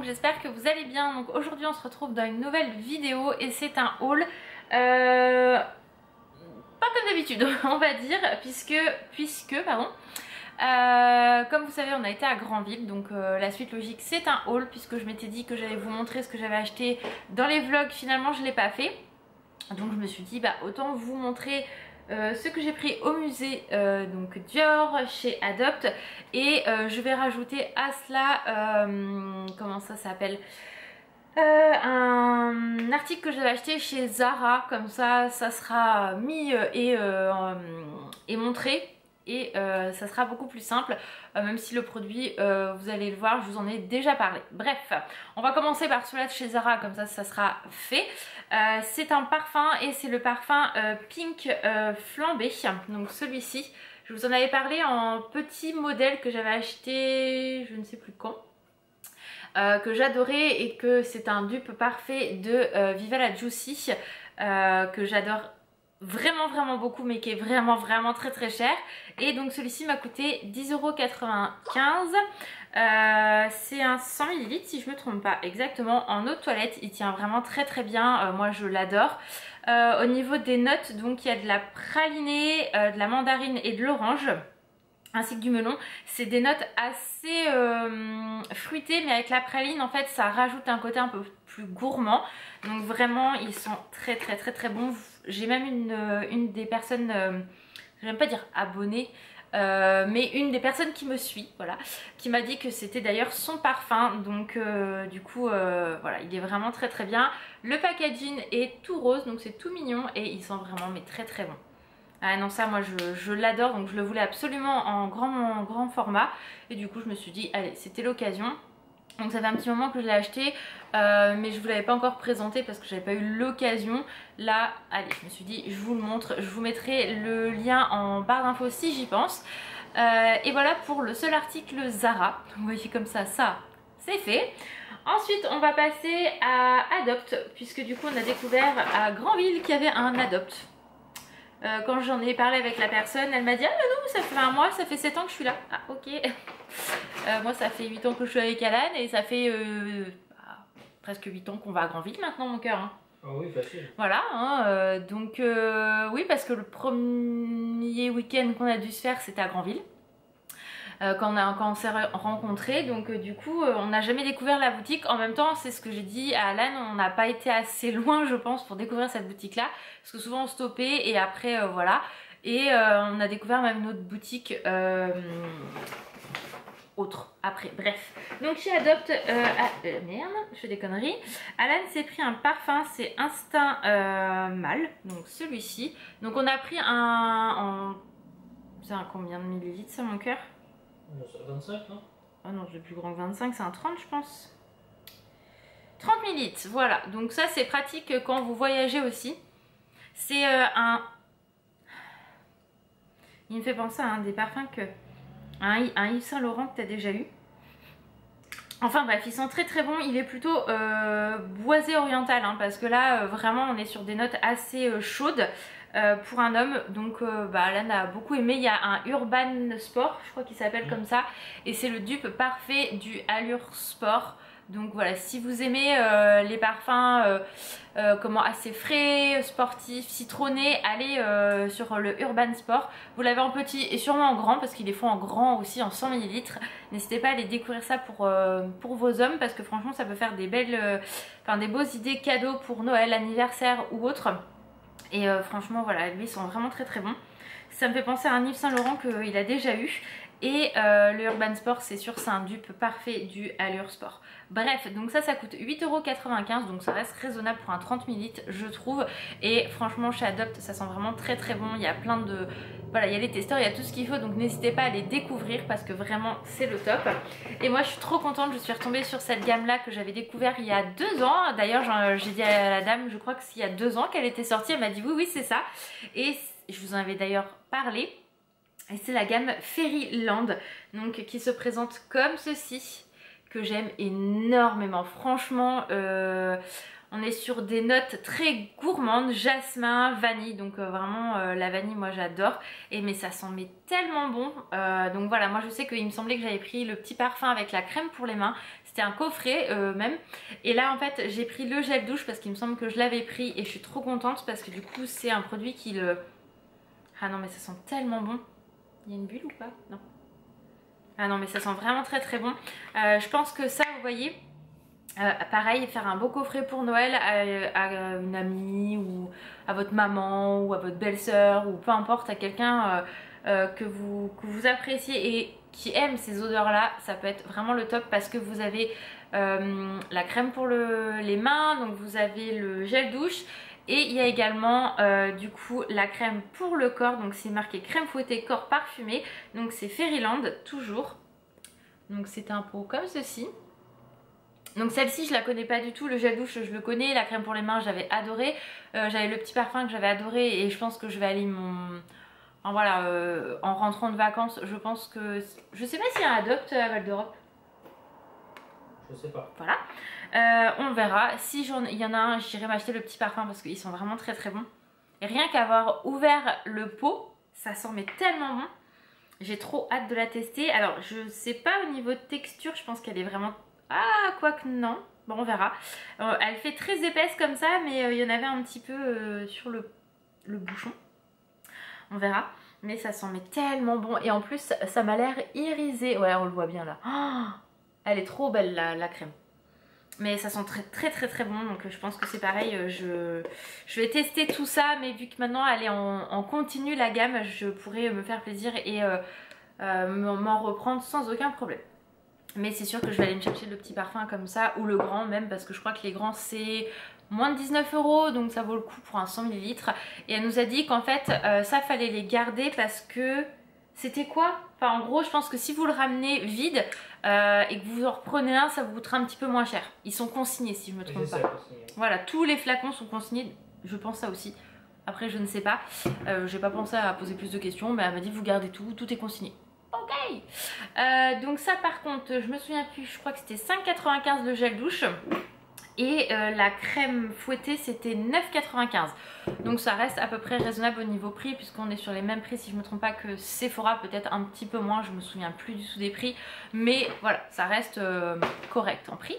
donc j'espère que vous allez bien. Donc aujourd'hui on se retrouve dans une nouvelle vidéo et c'est un haul pas comme d'habitude on va dire puisque comme vous savez on a été à Granville, donc la suite logique c'est un haul puisque je m'étais dit que j'allais vous montrer ce que j'avais acheté dans les vlogs. Finalement je ne l'ai pas fait, donc je me suis dit bah autant vous montrer ce que j'ai pris au musée, donc Dior chez Adopt, et je vais rajouter à cela comment ça s'appelle, un article que j'avais acheté chez Zara, comme ça sera mis et montré, et ça sera beaucoup plus simple, même si le produit vous allez le voir, je vous en ai déjà parlé. Bref, on va commencer par celui-là de chez Zara, comme ça sera fait. C'est un parfum et c'est le parfum Pink Flambé, donc celui-ci je vous en avais parlé en petit modèle que j'avais acheté je ne sais plus quand, que j'adorais, et que c'est un dupe parfait de Viva la Juicy, que j'adore vraiment beaucoup, mais qui est vraiment très cher. Et donc celui-ci m'a coûté 10,95 €. C'est un 100 ml si je me trompe pas exactement, en eau de toilette. Il tient vraiment très bien, moi je l'adore. Au niveau des notes, donc il y a de la pralinée, de la mandarine et de l'orange, ainsi que du melon. C'est des notes assez fruitées, mais avec la praline en fait ça rajoute un côté un peu plus gourmand. Donc vraiment ils sont très bons. J'ai même une des personnes, j'aime pas dire abonnée, mais une des personnes qui me suit, voilà, qui m'a dit que c'était d'ailleurs son parfum. Donc du coup voilà, il est vraiment très bien. Le packaging est tout rose, donc c'est tout mignon et il sent vraiment mais très bon. Ah non, ça moi je l'adore, donc je le voulais absolument en grand format, et du coup je me suis dit allez, c'était l'occasion. Donc ça fait un petit moment que je l'ai acheté, mais je vous l'avais pas encore présenté parce que j'avais pas eu l'occasion. Là, allez, je me suis dit je vous le montre, je vous mettrai le lien en barre d'infos si j'y pense. Et voilà pour le seul article Zara. Vous voyez, comme ça c'est fait. Ensuite on va passer à Adopt, puisque du coup on a découvert à Granville qu'il y avait un Adopt. Quand j'en ai parlé avec la personne, elle m'a dit ah mais non, ça fait un mois, ça fait 7 ans que je suis là. Ah ok. Moi ça fait 8 ans que je suis avec Alan, et ça fait presque 8 ans qu'on va à Granville maintenant, mon cœur, hein. Ah oui, facile. Voilà, hein, donc oui, parce que le premier week-end qu'on a dû se faire c'était à Granville, quand on s'est rencontrés. Donc du coup on n'a jamais découvert la boutique. En même temps, c'est ce que j'ai dit à Alan, on n'a pas été assez loin je pense pour découvrir cette boutique là, parce que souvent on stoppait et après voilà. Et on a découvert même une autre boutique autre après, bref. Donc chez Adopt, merde, je fais des conneries. Alan s'est pris un parfum, c'est Instinct Mâle, donc celui-ci. Donc on a pris c'est un combien de millilitres ça, mon cœur? 25, non? Ah non, le plus grand que 25, c'est un 30 je pense. 30 ml, voilà. Donc ça c'est pratique quand vous voyagez aussi. C'est il me fait penser à un des parfums que... un Yves Saint Laurent que tu as déjà eu. Enfin bref, ils sont très bons. Il est plutôt boisé oriental, hein, parce que là vraiment on est sur des notes assez chaudes pour un homme. Donc Alan a beaucoup aimé. Il y a un Urban Sport, je crois qu'il s'appelle comme ça, et c'est le dupe parfait du Allure Sport. Donc voilà, si vous aimez les parfums assez frais, sportifs, citronnés, allez sur le Urban Sport. Vous l'avez en petit et sûrement en grand, parce qu'ils les font en grand aussi, en 100 ml. N'hésitez pas à aller découvrir ça pour vos hommes, parce que franchement ça peut faire des belles, des beaux idées cadeaux pour Noël, anniversaire ou autre. Et franchement voilà, lui ils sont vraiment très bons. Ça me fait penser à un Yves Saint Laurent qu'il a déjà eu. Et le Urban Sport, c'est sûr, c'est un dupe parfait du Allure Sport. Bref, donc ça coûte 8,95 €, donc ça reste raisonnable pour un 30 ml je trouve. Et franchement chez Adopt ça sent vraiment très bon. Il y a plein de... voilà, il y a les testeurs, il y a tout ce qu'il faut, donc n'hésitez pas à les découvrir parce que vraiment c'est le top. Et moi je suis trop contente, je suis retombée sur cette gamme là que j'avais découvert il y a 2 ans. D'ailleurs j'ai dit à la dame, je crois que s'il y a 2 ans qu'elle était sortie, elle m'a dit oui c'est ça. Et je vous en avais d'ailleurs parlé. Et c'est la gamme Fairyland, donc qui se présente comme ceci, que j'aime énormément. Franchement, On est sur des notes très gourmandes, jasmin, vanille, donc vraiment la vanille moi j'adore. Et mais ça sent mais tellement bon. Donc voilà, moi je sais qu'il me semblait que j'avais pris le petit parfum avec la crème pour les mains. C'était un coffret même. Et là en fait j'ai pris le gel douche parce qu'il me semble que je l'avais pris et je suis trop contente parce que du coup c'est un produit qui le... Ah non mais ça sent tellement bon. Il y a une bulle ou pas? Non. Ah non mais ça sent vraiment très très bon. Je pense que ça vous voyez... pareil, faire un beau coffret pour Noël à une amie ou à votre maman ou à votre belle-sœur ou peu importe, à quelqu'un que vous appréciez et qui aime ces odeurs là, ça peut être vraiment le top parce que vous avez la crème pour les mains, donc vous avez le gel douche et il y a également du coup la crème pour le corps, donc c'est marqué crème fouettée corps parfumé, donc c'est Fairyland toujours, donc c'est un pot comme ceci. Donc celle-ci je la connais pas du tout, le gel douche je le connais, la crème pour les mains j'avais adoré, j'avais le petit parfum que j'avais adoré et je pense que je vais aller en rentrant de vacances, je pense que... Je sais pas s'il y a un Adopt à Val d'Europe. Je sais pas. Voilà, on verra, si il y en a un j'irai m'acheter le petit parfum parce qu'ils sont vraiment très très bons. Et rien qu'avoir ouvert le pot, ça sent mais tellement bon, j'ai trop hâte de la tester. Alors je sais pas au niveau de texture, je pense qu'elle est vraiment... Ah, quoique non. Bon, on verra. Elle fait très épaisse comme ça, mais il y en avait un petit peu sur le bouchon. On verra. Mais ça sent mais tellement bon. Et en plus, ça m'a l'air irisé. Ouais, on le voit bien là. Oh, elle est trop belle la crème. Mais ça sent très très très très bon. Donc je pense que c'est pareil. Je vais tester tout ça. Mais vu que maintenant elle est en continu la gamme, je pourrais me faire plaisir et m'en reprendre sans aucun problème. Mais c'est sûr que je vais aller me chercher le petit parfum comme ça, ou le grand même, parce que je crois que les grands c'est moins de 19 €, donc ça vaut le coup pour un 100 ml. Et elle nous a dit qu'en fait ça fallait les garder parce que c'était quoi? Enfin en gros je pense que si vous le ramenez vide et que vous en reprenez un, ça vous coûtera un petit peu moins cher. Ils sont consignés si je me trompe pas. Voilà, tous les flacons sont consignés, je pense ça aussi. Après je ne sais pas, j'ai pas pensé à poser plus de questions, mais elle m'a dit vous gardez tout, tout est consigné. Ok, donc ça par contre je me souviens plus, je crois que c'était 5,95 le gel douche et la crème fouettée c'était 9,95, donc ça reste à peu près raisonnable au niveau prix puisqu'on est sur les mêmes prix si je me trompe pas que Sephora, peut-être un petit peu moins, je me souviens plus du tout des prix, mais voilà ça reste correct en prix.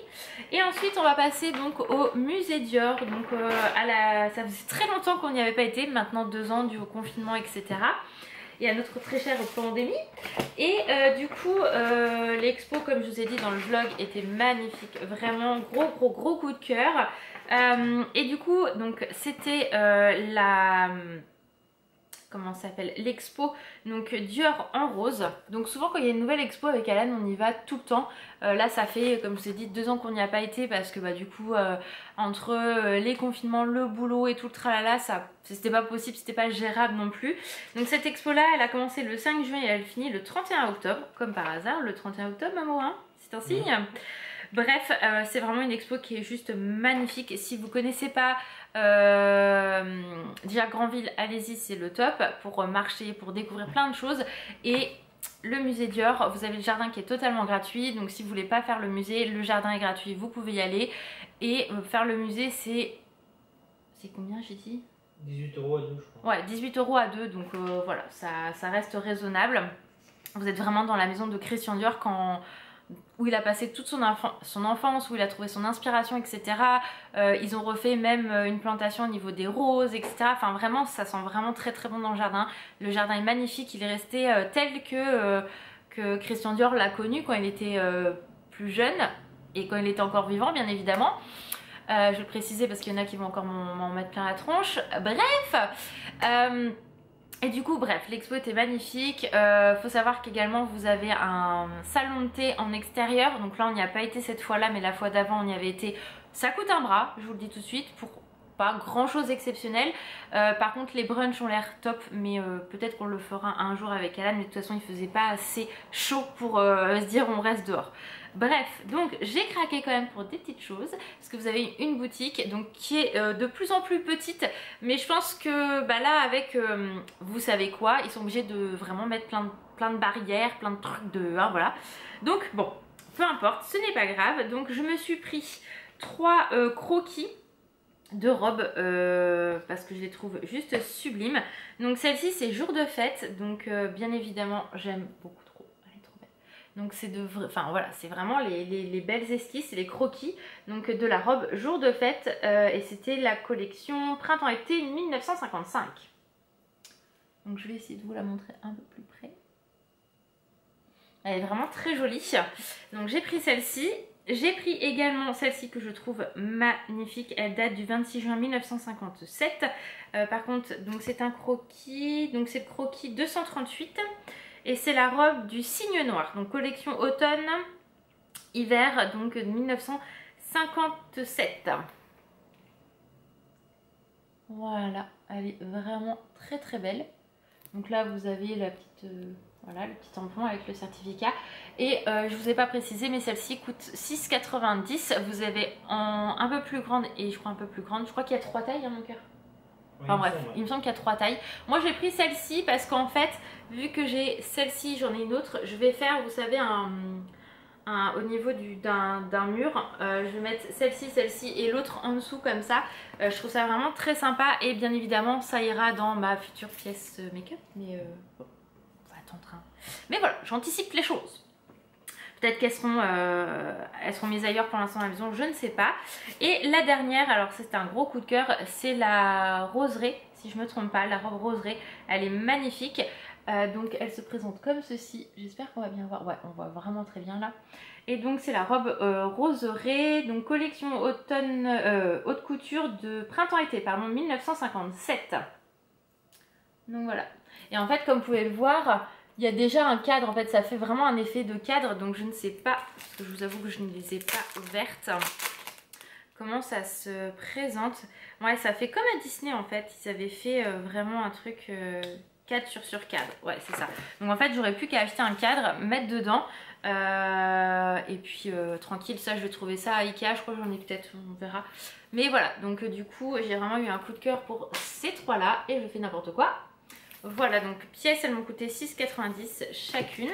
Et ensuite on va passer donc au musée Dior, donc ça faisait très longtemps qu'on n'y avait pas été, maintenant 2 ans dû au confinement etc. Et à notre très chère pandémie. Et du coup l'expo comme je vous ai dit dans le vlog était magnifique, vraiment gros coup de cœur. Et du coup donc c'était comment ça s'appelle, l'expo donc Dior en rose. Donc souvent quand il y a une nouvelle expo avec Alan on y va tout le temps. Là ça fait comme je vous ai dit 2 ans qu'on n'y a pas été parce que bah du coup entre les confinements, le boulot et tout le tralala, ça c'était pas possible, c'était pas gérable non plus. Donc cette expo là elle a commencé le 5 juin et elle finit le 31 octobre comme par hasard. Le 31 octobre maman hein, c'est un signe. Bref, c'est vraiment une expo qui est juste magnifique. Si vous connaissez pas déjà Granville, allez-y, c'est le top pour marcher, pour découvrir plein de choses. Et le musée Dior, vous avez le jardin qui est totalement gratuit. Donc si vous voulez pas faire le musée, le jardin est gratuit, vous pouvez y aller. Et faire le musée, c'est combien j'ai dit? 18 € à 2 je crois. Ouais, 18 € à 2, donc voilà, ça reste raisonnable. Vous êtes vraiment dans la maison de Christian Dior où il a passé toute son enfance, où il a trouvé son inspiration, etc. Ils ont refait même une plantation au niveau des roses, etc. Enfin vraiment, ça sent vraiment très bon dans le jardin. Le jardin est magnifique, il est resté tel que Christian Dior l'a connu quand il était plus jeune et quand il était encore vivant, bien évidemment. Je vais le préciser parce qu'il y en a qui vont encore m'en mettre plein la tronche. Bref, et du coup bref, l'expo était magnifique. Faut savoir qu'également vous avez un salon de thé en extérieur. Donc là on n'y a pas été cette fois là, mais la fois d'avant on y avait été. Ça coûte un bras, je vous le dis tout de suite, pour pas grand chose exceptionnel. Par contre les brunchs ont l'air top, mais peut-être qu'on le fera un jour avec Alan, mais de toute façon il faisait pas assez chaud pour se dire on reste dehors. Bref, donc j'ai craqué quand même pour des petites choses parce que vous avez une boutique donc qui est de plus en plus petite, mais je pense que bah là avec vous savez quoi, ils sont obligés de vraiment mettre plein de barrières, plein de trucs dehors, voilà. Donc bon, peu importe, ce n'est pas grave. Donc je me suis pris 3 croquis de robes parce que je les trouve juste sublimes. Donc celle-ci c'est jour de fête, donc bien évidemment j'aime beaucoup trop, elle est trop belle. Donc c'est enfin voilà, c'est vraiment les belles esquisses, les croquis donc de la robe jour de fête et c'était la collection printemps-été 1955. Donc je vais essayer de vous la montrer un peu plus près. Elle est vraiment très jolie. Donc j'ai pris celle-ci. J'ai pris également celle-ci que je trouve magnifique. Elle date du 26 juin 1957. Par contre, donc c'est un croquis. Donc c'est le croquis 238. Et c'est la robe du cygne noir. Donc collection automne-hiver donc 1957. Voilà, elle est vraiment très très belle. Donc là vous avez la petite... voilà le petit tampon avec le certificat. Et je vous ai pas précisé mais celle-ci coûte 6,90 €. Vous avez en un peu plus grande et je crois un peu plus grande. Je crois qu'il y a 3 tailles mon cœur. Enfin bref, il me semble qu'il y a 3 tailles. Moi j'ai pris celle-ci parce qu'en fait, vu que j'ai celle-ci, j'en ai une autre. Je vais faire, vous savez, au niveau d'un mur. Je vais mettre celle-ci et l'autre en dessous comme ça. Je trouve ça vraiment très sympa. Et bien évidemment, ça ira dans ma future pièce make-up. Mais bon. Mais voilà, j'anticipe les choses. Peut-être qu'elles seront mises ailleurs pour l'instant à la maison, je ne sais pas. Et la dernière, alors c'est un gros coup de cœur, c'est la roseraie, si je ne me trompe pas, la robe roseraie. Elle est magnifique. Donc elle se présente comme ceci. J'espère qu'on va bien voir. Ouais, on voit vraiment très bien là. Et donc c'est la robe roseraie, donc collection automne, haute couture de printemps-été, pardon, 1957. Donc voilà. Et en fait, comme vous pouvez le voir, il y a déjà un cadre, en fait ça fait vraiment un effet de cadre, donc je ne sais pas, parce que je vous avoue que je ne les ai pas ouvertes, comment ça se présente. Ouais, ça fait comme à Disney en fait, ils avaient fait vraiment un truc cadre sur cadre, ouais c'est ça. Donc en fait j'aurais plus qu'à acheter un cadre, mettre dedans, et puis tranquille, ça je vais trouver ça à Ikea, je crois que j'en ai peut-être, on verra. Mais voilà, donc du coup j'ai vraiment eu un coup de cœur pour ces trois là, et je fais n'importe quoi. Voilà, donc pièces, elles m'ont coûté 6,90 € chacune.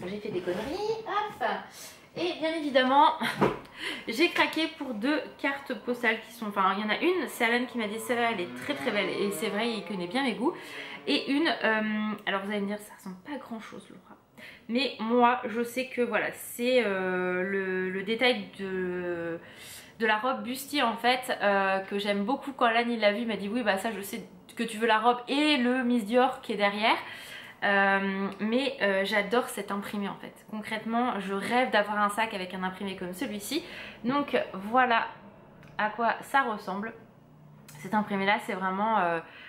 J'ai fait des conneries. Hop. Et bien évidemment, j'ai craqué pour 2 cartes postales qui sont... Enfin, il y en a une, c'est Alan qui m'a dit celle-là, elle est très très belle. Et c'est vrai, il connaît bien mes goûts. Et une, alors vous allez me dire, ça ressemble pas à grand-chose, Laura. Mais moi, je sais que voilà, c'est le détail de la robe bustier en fait, que j'aime beaucoup. Quand Alan il l'a vu, il m'a dit oui, bah ça je sais que tu veux la robe et le Miss Dior qui est derrière. Mais j'adore cet imprimé en fait. Concrètement, je rêve d'avoir un sac avec un imprimé comme celui-ci. Donc voilà à quoi ça ressemble. Cet imprimé là, c'est vraiment...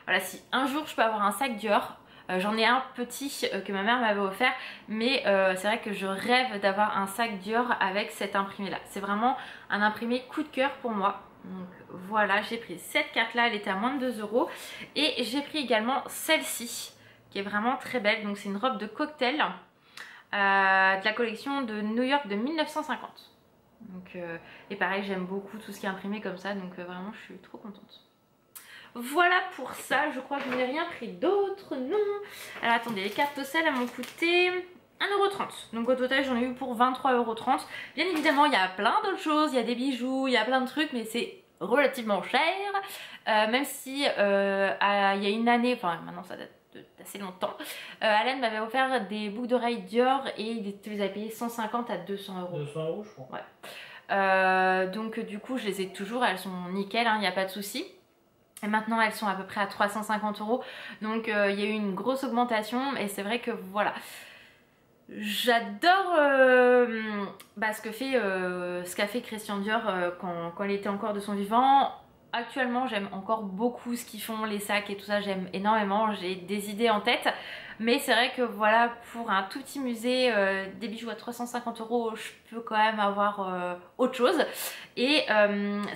voilà, si un jour je peux avoir un sac Dior, j'en ai un petit que ma mère m'avait offert, mais c'est vrai que je rêve d'avoir un sac Dior avec cet imprimé là. C'est vraiment un imprimé coup de cœur pour moi. Donc voilà, j'ai pris cette carte là, elle était à moins de 2 €. Et j'ai pris également celle-ci qui est vraiment très belle. Donc c'est une robe de cocktail de la collection de New York de 1950. Donc, et pareil, j'aime beaucoup tout ce qui est imprimé comme ça, donc vraiment je suis trop contente. Voilà pour ça, je crois que je n'ai rien pris d'autre, non. Alors attendez, les cartes postales elles m'ont coûté 1,30 €. Donc au total j'en ai eu pour 23,30 €. Bien évidemment il y a plein d'autres choses, il y a des bijoux, il y a plein de trucs, mais c'est relativement cher. Même si il y a une année, enfin maintenant ça date d'assez longtemps, Alan m'avait offert des boucles d'oreilles Dior et il les avait payés 150 à 200 €. 200 € je crois. Ouais. Donc du coup je les ai toujours, elles sont nickel, il n'y a pas de souci. Et maintenant elles sont à peu près à 350 €. Donc il y a eu une grosse augmentation et c'est vrai que voilà. J'adore ce qu'a fait Christian Dior quand il était encore de son vivant. Actuellement j'aime encore beaucoup ce qu'ils font, les sacs et tout ça, j'aime énormément, j'ai des idées en tête. Mais c'est vrai que voilà, pour un tout petit musée, des bijoux à 350 €, je peux quand même avoir autre chose. Et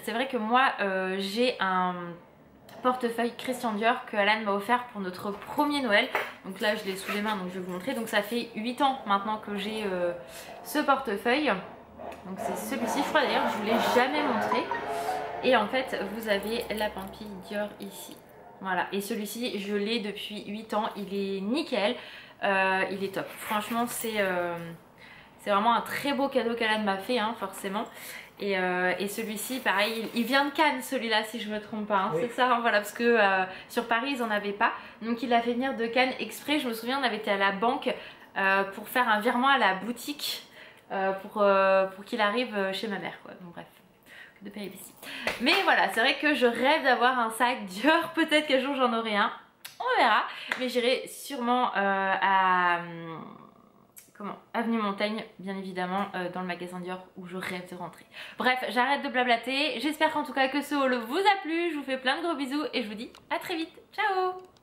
c'est vrai que moi j'ai un portefeuille Christian Dior que Alan m'a offert pour notre premier Noël. Donc là je l'ai sous les mains, donc je vais vous montrer. Donc ça fait 8 ans maintenant que j'ai ce portefeuille. Donc c'est celui-ci, je crois d'ailleurs je vous l'ai jamais montré. Et en fait vous avez la pampille Dior ici. Voilà, et celui-ci je l'ai depuis 8 ans, il est nickel, il est top. Franchement c'est C'est vraiment un très beau cadeau qu'Alan m'a fait, hein, forcément. Et celui-ci, pareil, il vient de Cannes, celui-là, si je me trompe pas. Hein. Oui. C'est ça, hein, voilà, parce que sur Paris, ils en avaient pas. Donc, il l'a fait venir de Cannes exprès. Je me souviens, on avait été à la banque pour faire un virement à la boutique pour qu'il arrive chez ma mère, quoi. Donc, bref. De péripéties. Mais voilà, c'est vrai que je rêve d'avoir un sac Dior. Peut-être qu'un jour, j'en aurai un. On verra. Mais j'irai sûrement à Avenue Montaigne, bien évidemment, dans le magasin Dior où je rêve de rentrer. Bref, j'arrête de blablater. J'espère qu'en tout cas que ce haul vous a plu. Je vous fais plein de gros bisous et je vous dis à très vite. Ciao!